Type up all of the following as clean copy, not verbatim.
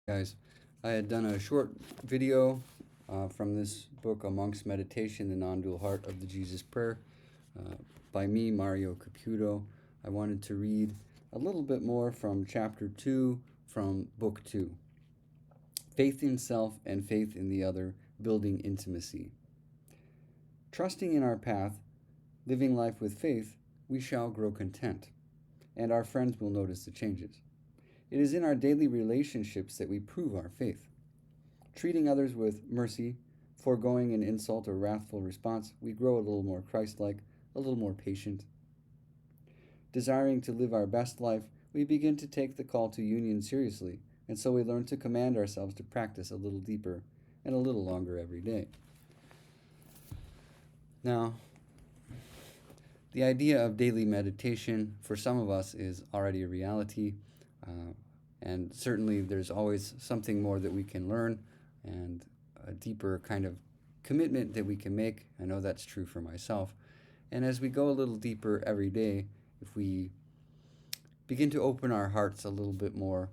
Guys, I had done a short video from this book, A Monk's Meditation, The Non-Dual Heart of the Jesus Prayer, uh, by me, Mario Caputo. I wanted to read a little bit more from chapter 2 from book 2. Faith in self and faith in the other, building intimacy. Trusting in our path, living life with faith, we shall grow content, and our friends will notice the changes. It is in our daily relationships that we prove our faith. Treating others with mercy, foregoing an insult or wrathful response, we grow a little more Christ-like, a little more patient. Desiring to live our best life, we begin to take the call to union seriously, and so we learn to command ourselves to practice a little deeper and a little longer every day. Now, the idea of daily meditation for some of us is already a reality. And certainly there's always something more that we can learn and a deeper kind of commitment that we can make. I know that's true for myself. And as we go a little deeper every day, if we begin to open our hearts a little bit more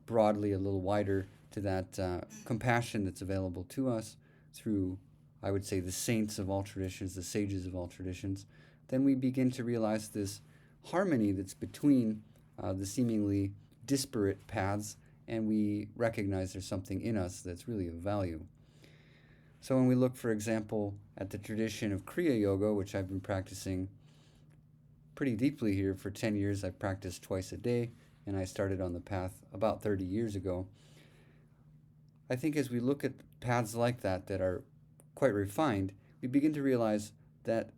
broadly, a little wider to that compassion that's available to us through, I would say, the saints of all traditions, the sages of all traditions, then we begin to realize this harmony that's between the seemingly disparate paths, and we recognize there's something in us that's really of value. So when we look, for example, at the tradition of Kriya Yoga, which I've been practicing pretty deeply here for 10 years, I've practiced twice a day, and I started on the path about 30 years ago. I think as we look at paths like that are quite refined, we begin to realize that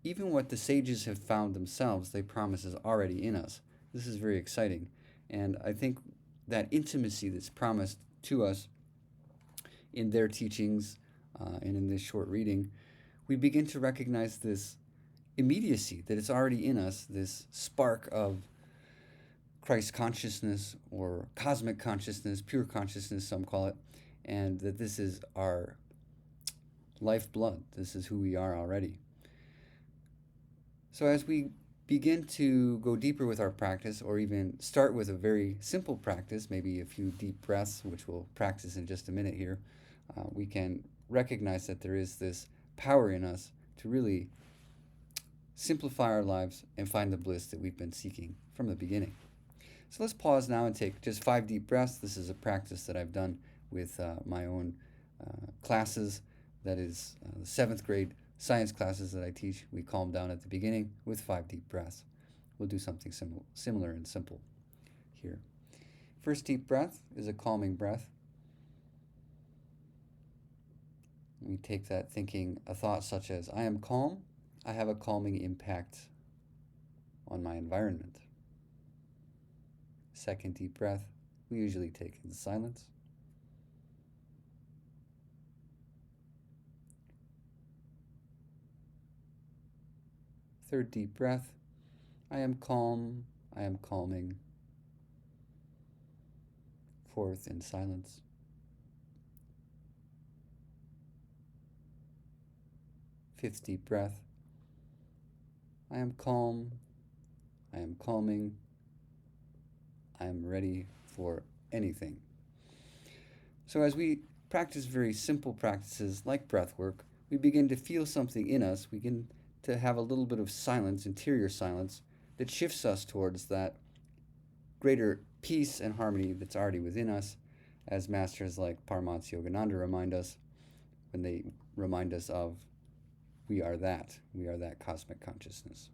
even what the sages have found themselves, they promise is already in us. This is very exciting. And I think that intimacy that's promised to us in their teachings and in this short reading, we begin to recognize this immediacy that is already in us, this spark of Christ consciousness or cosmic consciousness, pure consciousness, some call it, and that this is our lifeblood. This is who we are already. So as we begin to go deeper with our practice, or even start with a very simple practice, maybe a few deep breaths, which we'll practice in just a minute here, we can recognize that there is this power in us to really simplify our lives and find the bliss that we've been seeking from the beginning. So let's pause now and take just 5 deep breaths. This is a practice that I've done with my own classes. That is the 7th grade science classes that I teach. We calm down at the beginning with 5 deep breaths. We'll do something similar and simple here. First deep breath is a calming breath. We take that thinking a thought such as, I am calm, I have a calming impact on my environment. Second deep breath, we usually take in silence. Third deep breath, I am calm, I am calming. Fourth, in silence. Fifth deep breath, I am calm, I am calming, I am ready for anything. So as we practice very simple practices like breath work, we begin to feel something in us. We begin to have a little bit of silence, interior silence, that shifts us towards that greater peace and harmony that's already within us, as masters like Paramahansa Yogananda remind us when they remind us of we are that cosmic consciousness.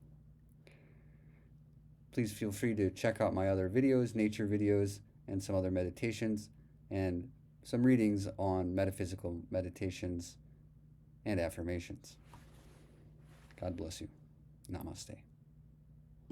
Please feel free to check out my other videos, nature videos, and some other meditations, and some readings on metaphysical meditations and affirmations. God bless you. Namaste.